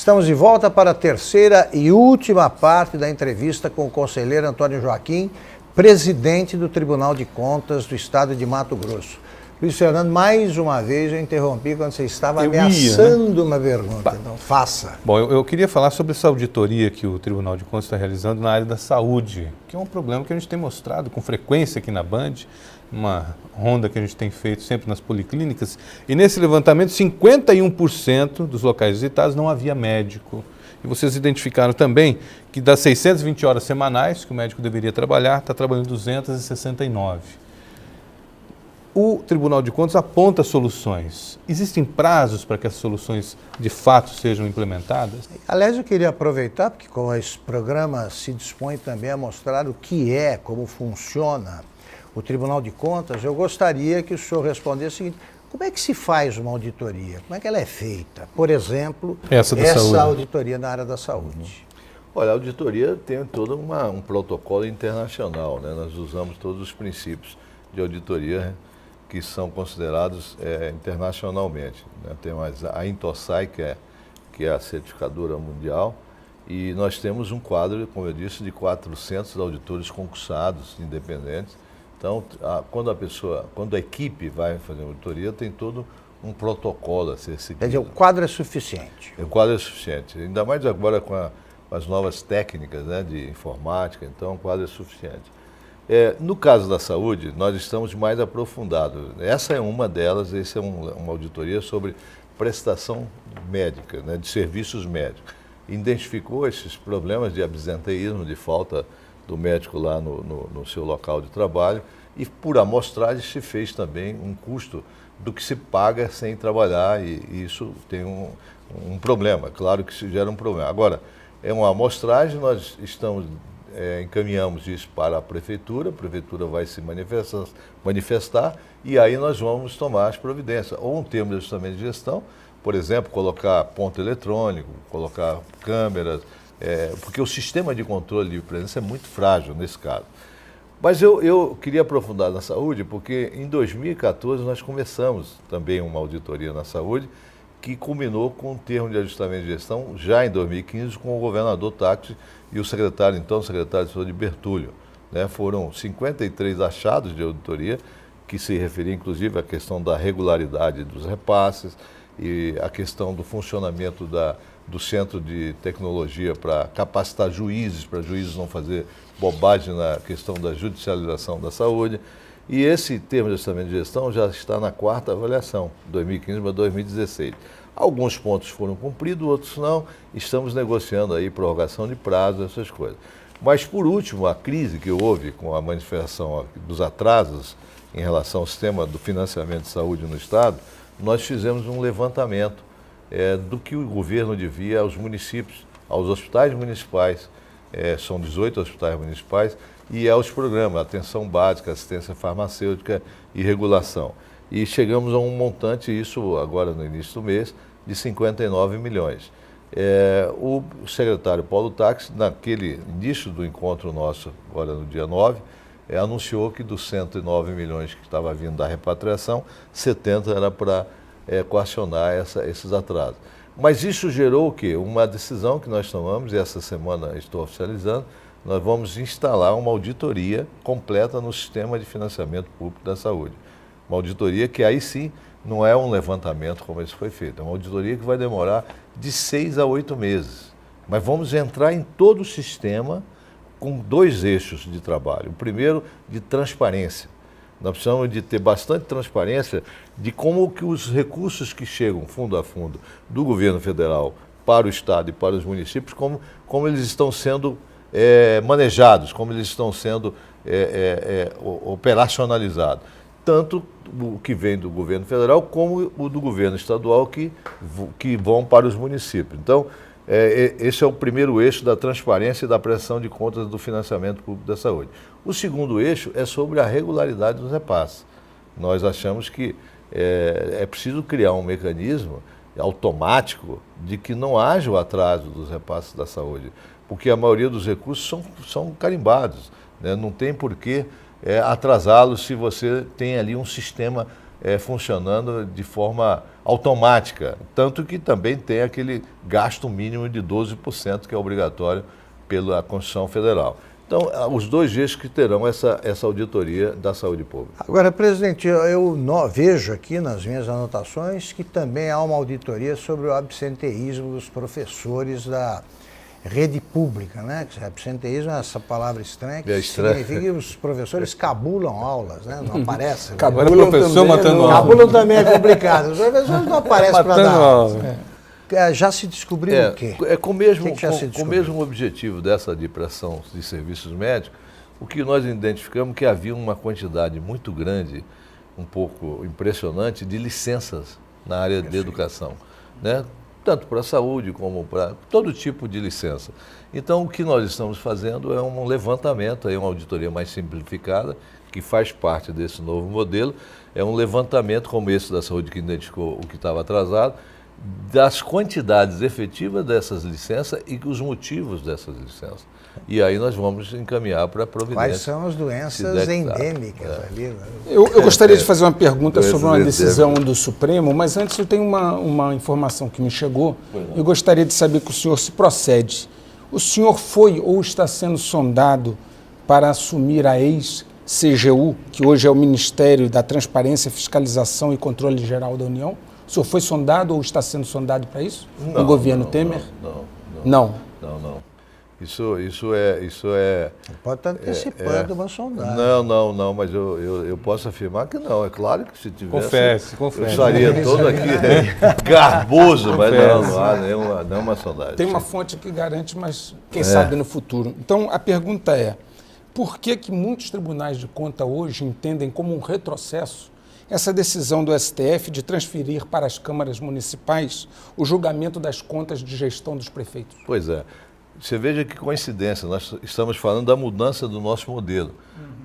Estamos de volta para a terceira e última parte da entrevista com o conselheiro Antônio Joaquim, presidente do Tribunal de Contas do Estado de Mato Grosso. Luiz Fernando, mais uma vez eu interrompi quando você estava ameaçando uma pergunta, então faça. Bom, eu queria falar sobre essa auditoria que o Tribunal de Contas está realizando na área da saúde, que é um problema que a gente tem mostrado com frequência aqui na Band, uma ronda que a gente tem feito sempre nas policlínicas, e nesse levantamento 51% dos locais visitados não havia médico. E vocês identificaram também que das 620 horas semanais que o médico deveria trabalhar, está trabalhando 269. O Tribunal de Contas aponta soluções. Existem prazos para que as soluções de fato sejam implementadas? Aliás, eu queria aproveitar, porque como esse programa se dispõe também a mostrar o que é, como funciona o Tribunal de Contas, eu gostaria que o senhor respondesse o seguinte: como é que se faz uma auditoria? Como é que ela é feita? Por exemplo, essa auditoria na área da saúde. Olha, a auditoria tem todo um protocolo internacional, né? Nós usamos todos os princípios de auditoria que são considerados internacionalmente, né? Tem a Intosai, que é a certificadora mundial, e nós temos um quadro, como eu disse, de 400 auditores concursados, independentes. Então, quando a equipe vai fazer uma auditoria, tem todo um protocolo a ser seguido. Quer dizer, o quadro é suficiente? O quadro é suficiente, ainda mais agora com as novas técnicas, né, de informática, então o quadro é suficiente. No caso da saúde, nós estamos mais aprofundados. Essa é uma delas, essa é uma auditoria sobre prestação médica, né, de serviços médicos. Identificou esses problemas de absenteísmo, de falta do médico lá no seu local de trabalho, e por amostragem se fez também um custo do que se paga sem trabalhar, e isso tem um problema, claro que isso gera um problema. Agora, é uma amostragem, nós encaminhamos isso para a prefeitura vai se manifestar e aí nós vamos tomar as providências. Ou um termo de ajustamento de gestão, por exemplo, colocar ponto eletrônico, colocar câmeras, porque o sistema de controle de presença é muito frágil nesse caso. Mas eu queria aprofundar na saúde, porque em 2014 nós começamos também uma auditoria na saúde, que culminou com um termo de ajustamento de gestão já em 2015 com o governador Táxi e o secretário de saúde Bertúlio, né? Foram 53 achados de auditoria, que se referia inclusive à questão da regularidade dos repasses e a questão do funcionamento do Centro de Tecnologia para capacitar juízes, para juízes não fazer bobagem na questão da judicialização da saúde. E esse termo de ajustamento de gestão já está na 4ª avaliação, 2015 para 2016. Alguns pontos foram cumpridos, outros não. Estamos negociando aí prorrogação de prazo, essas coisas. Mas, por último, a crise que houve com a manifestação dos atrasos em relação ao sistema do financiamento de saúde no Estado, nós fizemos um levantamento do que o governo devia aos municípios, aos hospitais municipais, são 18 hospitais municipais, e aos programas, atenção básica, assistência farmacêutica e regulação. E chegamos a um montante, isso agora no início do mês, de 59 milhões. O secretário Paulo Táxi, naquele início do encontro nosso, agora no dia 9, anunciou que dos 109 milhões que estava vindo da repatriação, 70 era para coacionar esses atrasos. Mas isso gerou o quê? Uma decisão que nós tomamos, e essa semana estou oficializando, nós vamos instalar uma auditoria completa no sistema de financiamento público da saúde. Uma auditoria que aí sim não é um levantamento como esse foi feito, é uma auditoria que vai demorar de 6 a 8 meses. Mas vamos entrar em todo o sistema com 2 eixos de trabalho. O primeiro, de transparência. Nós precisamos de ter bastante transparência de como que os recursos que chegam fundo a fundo do governo federal para o Estado e para os municípios, como eles estão sendo manejados, como eles estão sendo operacionalizados. Tanto o que vem do governo federal como o do governo estadual que vão para os municípios. Então, esse é o primeiro eixo da transparência e da prestação de contas do financiamento público da saúde. O segundo eixo é sobre a regularidade dos repasses. Nós achamos que é preciso criar um mecanismo automático de que não haja o atraso dos repasses da saúde, porque a maioria dos recursos são carimbados, né? Não tem por que atrasá-los se você tem ali um sistema funcionando de forma automática, tanto que também tem aquele gasto mínimo de 12% que é obrigatório pela Constituição Federal. Então, os 2 eixos que terão essa auditoria da saúde pública. Agora, presidente, eu vejo aqui nas minhas anotações que também há uma auditoria sobre o absenteísmo dos professores da rede pública, né? Absenteísmo é essa palavra estranha que significa que os professores cabulam aulas, né? Não aparecem. Agora o professor matando aula. Cabulam também é complicado. Os professores não aparecem para dar aula. Já se descobriu o quê? Com o mesmo objetivo dessa de prestação de serviços médicos, o que nós identificamos que havia uma quantidade muito grande, um pouco impressionante, de licenças na área de educação, né? Tanto para a saúde como para todo tipo de licença. Então, o que nós estamos fazendo é um levantamento, uma auditoria mais simplificada, que faz parte desse novo modelo, é um levantamento como esse da saúde que identificou o que estava atrasado, das quantidades efetivas dessas licenças e os motivos dessas licenças. E aí nós vamos encaminhar para a providência. Quais são as doenças endêmicas ali? Né? Eu gostaria de fazer uma pergunta sobre uma decisão do Supremo, mas antes eu tenho uma informação que me chegou. Eu gostaria de saber que o senhor se procede. O senhor foi ou está sendo sondado para assumir a ex-CGU, que hoje é o Ministério da Transparência, Fiscalização e Controle Geral da União? O senhor foi sondado ou está sendo sondado para isso? Não, no governo Temer? Não. Isso é... Pode estar antecipando uma sondagem. Não, mas eu posso afirmar que não. É claro que se tivesse... Confesse. Eu estaria todo aqui garboso, mas não há nenhuma sondagem. Tem uma fonte que garante, mas quem sabe no futuro. Então, a pergunta é, por que muitos tribunais de conta hoje entendem como um retrocesso essa decisão do STF de transferir para as câmaras municipais o julgamento das contas de gestão dos prefeitos? Pois é. Você veja que coincidência, nós estamos falando da mudança do nosso modelo.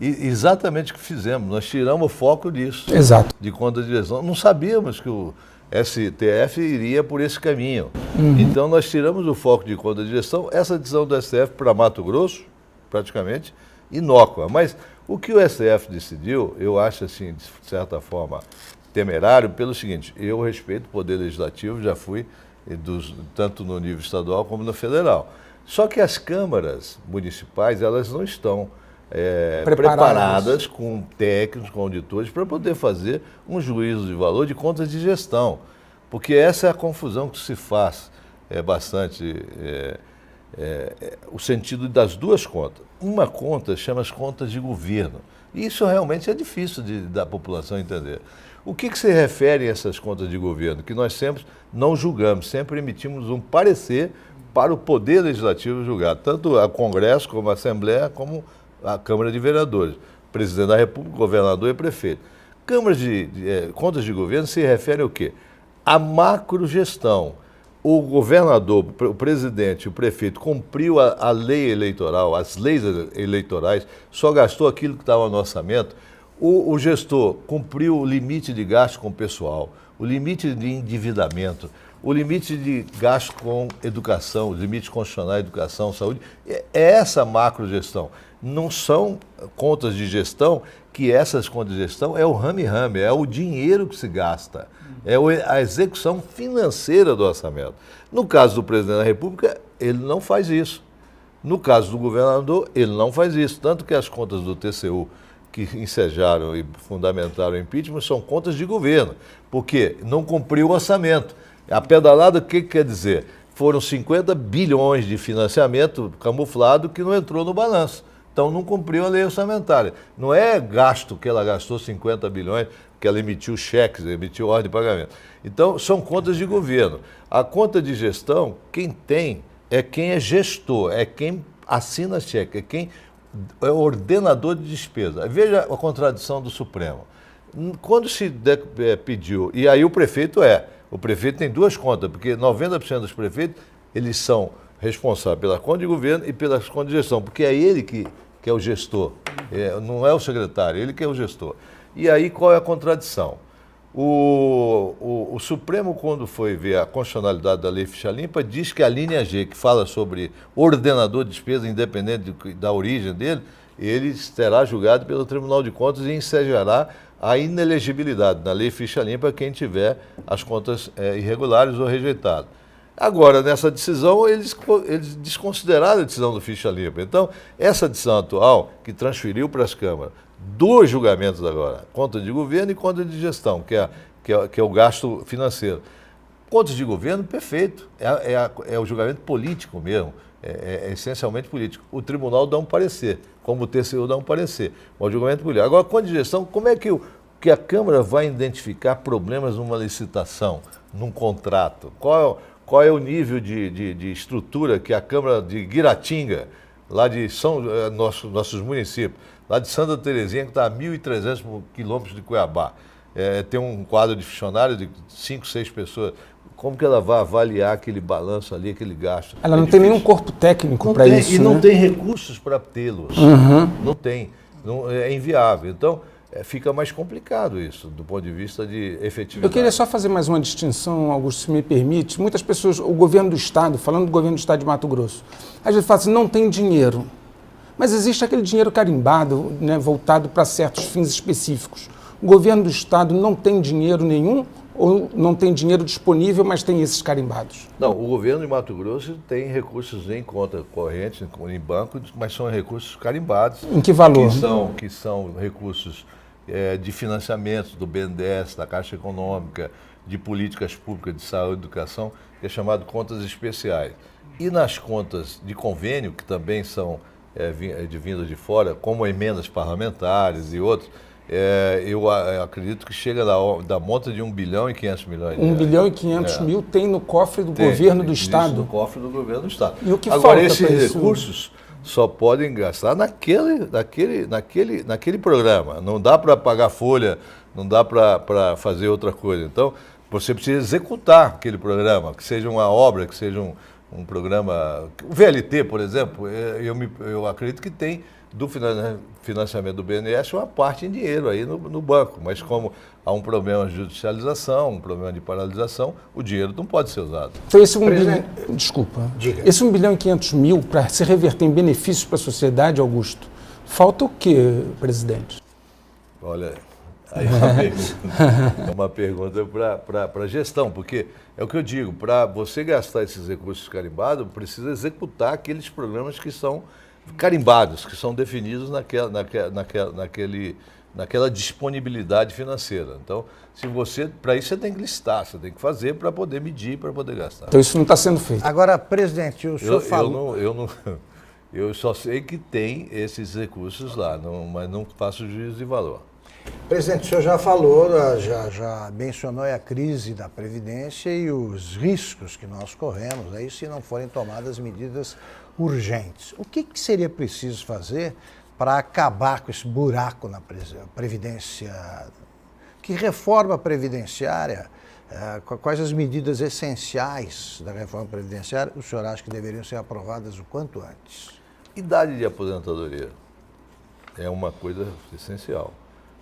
E exatamente o que fizemos, nós tiramos o foco disso. Exato. De conta de gestão. Não sabíamos que o STF iria por esse caminho. Então nós tiramos o foco de conta de gestão, essa decisão do STF para Mato Grosso, praticamente, inócua. Mas o que o STF decidiu, eu acho assim, de certa forma, temerário, pelo seguinte, eu respeito o Poder Legislativo, já fui tanto no nível estadual como no federal. Só que as câmaras municipais, elas não estão preparadas com técnicos, com auditores, para poder fazer um juízo de valor de contas de gestão. Porque essa é a confusão que se faz bastante, o sentido das duas contas. Uma conta chama as contas de governo. E isso realmente é difícil da população entender. O que se refere a essas contas de governo? Que nós sempre não julgamos, sempre emitimos um parecer para o Poder Legislativo julgar, tanto o Congresso, como a Assembleia, como a Câmara de Vereadores, Presidente da República, Governador e Prefeito. Câmaras contas de governo se refere ao quê? A macrogestão. O governador, o presidente, o prefeito cumpriu a lei eleitoral, as leis eleitorais, só gastou aquilo que estava no orçamento. O gestor cumpriu o limite de gasto com o pessoal, o limite de endividamento, o limite de gasto com educação, os limites constitucionais de educação, saúde. É essa macrogestão. Não são contas de gestão, que essas contas de gestão é o rame-rame, é o dinheiro que se gasta, é a execução financeira do orçamento. No caso do presidente da República, ele não faz isso. No caso do governador, ele não faz isso. Tanto que as contas do TCU, que ensejaram e fundamentaram o impeachment, são contas de governo, porque não cumpriu o orçamento. A pedalada, o que quer dizer? Foram 50 bilhões de financiamento camuflado que não entrou no balanço. Então não cumpriu a lei orçamentária. Não é gasto que ela gastou 50 bilhões, que ela emitiu cheques, emitiu ordem de pagamento. Então são contas de governo. A conta de gestão, quem tem é quem é gestor, é quem assina cheque, é quem é o ordenador de despesa. Veja a contradição do Supremo. Quando se pediu, e aí o prefeito tem duas contas, porque 90% dos prefeitos, eles são responsáveis pela conta de governo e pelas contas de gestão, porque é ele que é o gestor, não é o secretário, ele que é o gestor. E aí qual é a contradição? O Supremo, quando foi ver a constitucionalidade da Lei Ficha Limpa, diz que a linha G, que fala sobre ordenador de despesa, independente da origem dele, ele será julgado pelo Tribunal de Contas e ensejará a inelegibilidade na lei ficha limpa quem tiver as contas irregulares ou rejeitadas. Agora, nessa decisão, eles desconsideraram a decisão do ficha limpa. Então, essa decisão atual, que transferiu para as câmaras, 2 julgamentos agora, conta de governo e conta de gestão, que é o gasto financeiro. Contas de governo, perfeito, é o julgamento político mesmo, é essencialmente político. O tribunal dá um parecer, como o TCU dá um parecer, mas o julgamento político. Agora, conta de gestão, como é que a Câmara vai identificar problemas numa licitação, num contrato? Qual é o nível de estrutura que a Câmara de Guiratinga, lá de nossos municípios, lá de Santa Terezinha, que está a 1.300 quilômetros de Cuiabá, tem um quadro de funcionários de 5, 6 pessoas. Como que ela vai avaliar aquele balanço ali, aquele gasto? Ela não tem nenhum corpo técnico para isso, e não tem recursos para tê-los. Não tem. É inviável. Então, fica mais complicado isso, do ponto de vista de efetividade. Eu queria só fazer mais uma distinção, Augusto, se me permite. Muitas pessoas, o governo do Estado, falando do governo do Estado de Mato Grosso, às vezes fala assim, não tem dinheiro. Mas existe aquele dinheiro carimbado, né, voltado para certos fins específicos. O governo do Estado não tem dinheiro nenhum ou não tem dinheiro disponível, mas tem esses carimbados? Não, o governo de Mato Grosso tem recursos em conta corrente, em banco, mas são recursos carimbados. Em que valor? Que são recursos de financiamento do BNDES, da Caixa Econômica, de políticas públicas de saúde e educação, que é chamado contas especiais. E nas contas de convênio, que também são de vinda de fora, como emendas parlamentares e outros, eu acredito que chega da monta de 1 bilhão e 500 milhões de reais. 1 bilhão e 500 mil tem no cofre do governo do Estado? No cofre do governo do Estado. E o que agora, falta esses recursos só podem gastar naquele programa. Não dá para pagar folha, não dá para fazer outra coisa. Então, você precisa executar aquele programa, que seja uma obra, que seja um programa... O VLT, por exemplo, eu acredito que tem do financiamento do BNDES uma parte em dinheiro aí no banco, mas como há um problema de judicialização, um problema de paralisação, o dinheiro não pode ser usado. Então esse 1 bilhão, desculpa, esse 1 bilhão e 500 mil para se reverter em benefícios para a sociedade, Augusto, falta o quê, presidente? Olha, aí é uma pergunta para a gestão, porque é o que eu digo, para você gastar esses recursos carimbados, precisa executar aqueles programas que são carimbados, que são definidos naquela disponibilidade financeira. Então, para isso você tem que listar, você tem que fazer para poder medir, para poder gastar. Então isso não está sendo feito. Agora, presidente, o senhor falou... Eu só sei que tem esses recursos lá, mas não faço juízo de valor. Presidente, o senhor já falou, já mencionou a crise da Previdência e os riscos que nós corremos aí se não forem tomadas medidas urgentes. O que seria preciso fazer para acabar com esse buraco na Previdência? Que reforma previdenciária, quais as medidas essenciais da reforma previdenciária o senhor acha que deveriam ser aprovadas o quanto antes? Idade de aposentadoria é uma coisa essencial.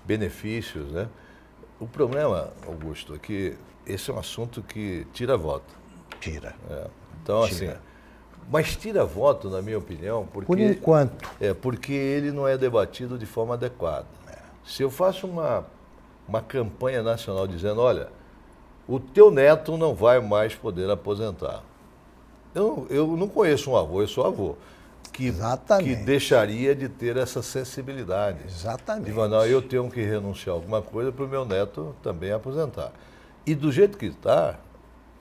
Benefícios, né? O problema, Augusto, é que esse é um assunto que tira voto. Tira. Então, tira. assim, mas tira voto, na minha opinião, porque... Por enquanto. Porque ele não é debatido de forma adequada. Se eu faço uma campanha nacional dizendo, olha, o teu neto não vai mais poder aposentar. Eu não conheço um avô, eu sou avô. Que deixaria de ter essa sensibilidade. Exatamente. De não, eu tenho que renunciar a alguma coisa para o meu neto também aposentar. E do jeito que está,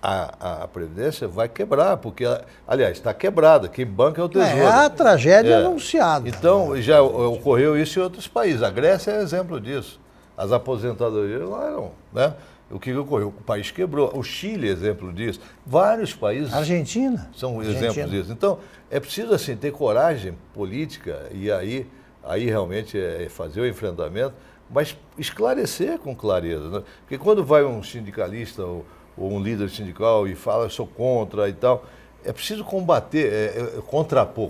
a Previdência vai quebrar, porque, aliás, está quebrada. Quem banca é o Tesouro. É a tragédia anunciada. Então, já ocorreu isso em outros países. A Grécia é exemplo disso. As aposentadorias lá eram, né? O que ocorreu? O país quebrou. O Chile é exemplo disso. Vários países... Argentina. São exemplos disso. Então, é preciso assim, ter coragem política e aí realmente fazer o enfrentamento, mas esclarecer com clareza. Né? Porque quando vai um sindicalista ou um líder sindical e fala, eu sou contra e tal, é preciso contrapor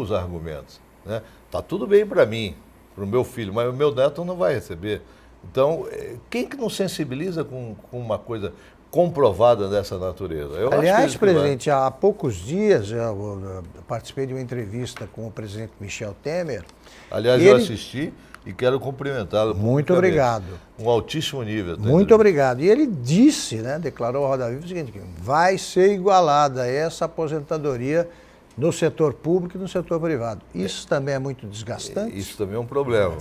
os argumentos. Né? Tá tudo bem para mim, para o meu filho, mas o meu neto não vai receber. Então, quem que não sensibiliza com uma coisa comprovada dessa natureza? Aliás, presidente, há poucos dias eu participei de uma entrevista com o presidente Michel Temer. Aliás, eu assisti e quero cumprimentá-lo. Muito obrigado. Um altíssimo nível. Tá? Muito obrigado. E ele disse, né, declarou ao Roda Viva o seguinte, que vai ser igualada essa aposentadoria no setor público e no setor privado. Isso também é muito desgastante? Isso também é um problema,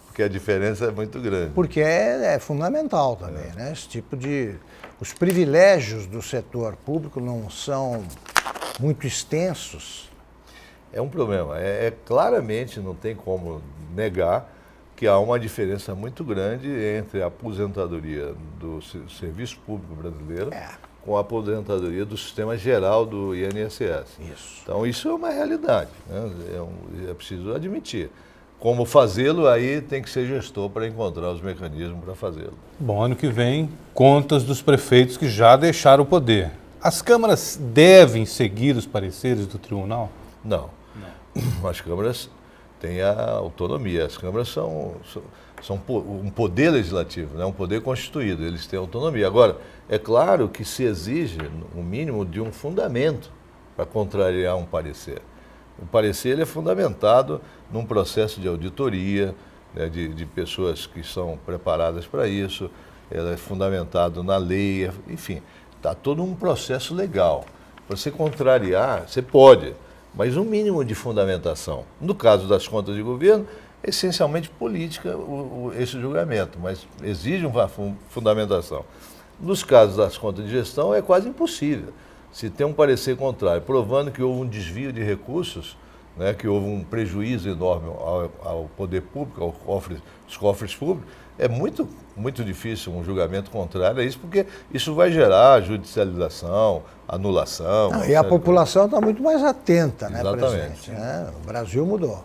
porque a diferença é muito grande. Porque é fundamental também, né? Esse tipo de... Os privilégios do setor público não são muito extensos. É um problema. Claramente, não tem como negar que há uma diferença muito grande entre a aposentadoria do Serviço Público Brasileiro com a aposentadoria do Sistema Geral do INSS. Isso. Então, isso é uma realidade, né? É preciso admitir. Como fazê-lo, aí tem que ser gestor para encontrar os mecanismos para fazê-lo. Bom, ano que vem, contas dos prefeitos que já deixaram o poder. As câmaras devem seguir os pareceres do tribunal? Não. As câmaras têm a autonomia. As câmaras são um poder legislativo, né? Um poder constituído. Eles têm autonomia. Agora, é claro que se exige o mínimo de um fundamento para contrariar um parecer. O parecer ele é fundamentado num processo de auditoria, né, de pessoas que são preparadas para isso, ele é fundamentado na lei, enfim, está todo um processo legal. Para você contrariar, você pode, mas um mínimo de fundamentação. No caso das contas de governo, é essencialmente política esse julgamento, mas exige uma fundamentação. Nos casos das contas de gestão, é quase impossível. Se tem um parecer contrário, provando que houve um desvio de recursos, né, que houve um prejuízo enorme ao poder público, aos cofres públicos, é muito, muito difícil um julgamento contrário a isso, porque isso vai gerar judicialização, anulação. E a população está muito mais atenta, né, exatamente. presidente? O Brasil mudou.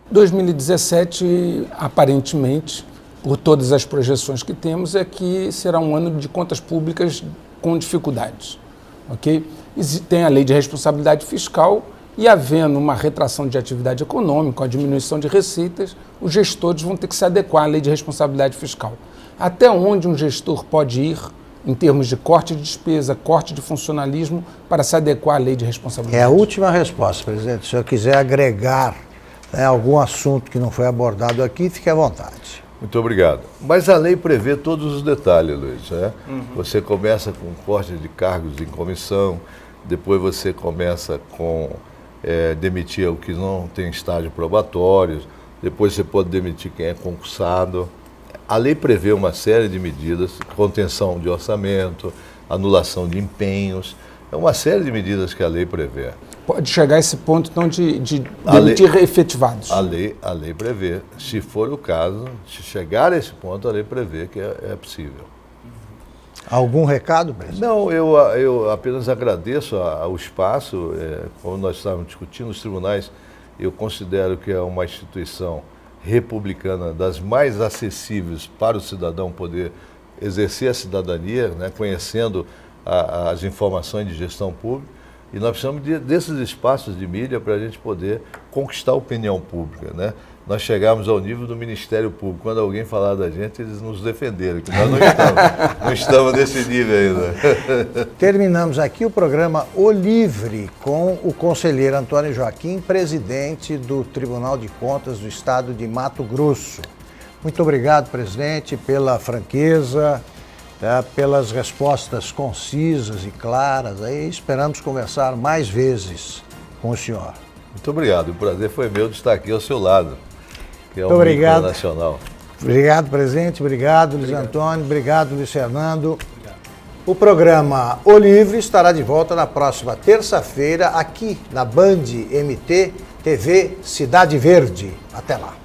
2017, aparentemente, por todas as projeções que temos, é que será um ano de contas públicas com dificuldades. Okay? Tem a lei de responsabilidade fiscal e, havendo uma retração de atividade econômica, a diminuição de receitas, os gestores vão ter que se adequar à lei de responsabilidade fiscal. Até onde um gestor pode ir em termos de corte de despesa, corte de funcionalismo, para se adequar à lei de responsabilidade? É a última resposta, presidente. Se o senhor quiser agregar, né, algum assunto que não foi abordado aqui, fique à vontade. Muito obrigado. Mas a lei prevê todos os detalhes, Luiz. Né? Você começa com corte de cargos em comissão, depois você começa com demitir o que não tem estágio probatório, depois você pode demitir quem é concursado. A lei prevê uma série de medidas, contenção de orçamento, anulação de empenhos, é uma série de medidas que a lei prevê. Pode chegar a esse ponto, então, de demitir efetivados? A lei prevê. Se for o caso, se chegar a esse ponto, a lei prevê que é possível. Algum recado, presidente? Não, eu apenas agradeço ao espaço. Como nós estávamos discutindo, os tribunais, eu considero que é uma instituição republicana das mais acessíveis para o cidadão poder exercer a cidadania, né, conhecendo as informações de gestão pública. E nós precisamos desses espaços de mídia para a gente poder conquistar a opinião pública, né? Nós chegamos ao nível do Ministério Público. Quando alguém falar da gente, eles nos defenderam, que nós não estamos nesse nível ainda. Terminamos aqui o programa O Livre com o conselheiro Antônio Joaquim, presidente do Tribunal de Contas do Estado de Mato Grosso. Muito obrigado, presidente, pela franqueza, pelas respostas concisas e claras. Aí esperamos conversar mais vezes com o senhor. Muito obrigado. O prazer foi meu de estar aqui ao seu lado, que é um obrigado. Nacional. Obrigado, presidente. Obrigado, Luiz Antônio. Obrigado, Luiz Fernando. O programa O Livre estará de volta na próxima terça-feira aqui na Band MT TV Cidade Verde. Até lá.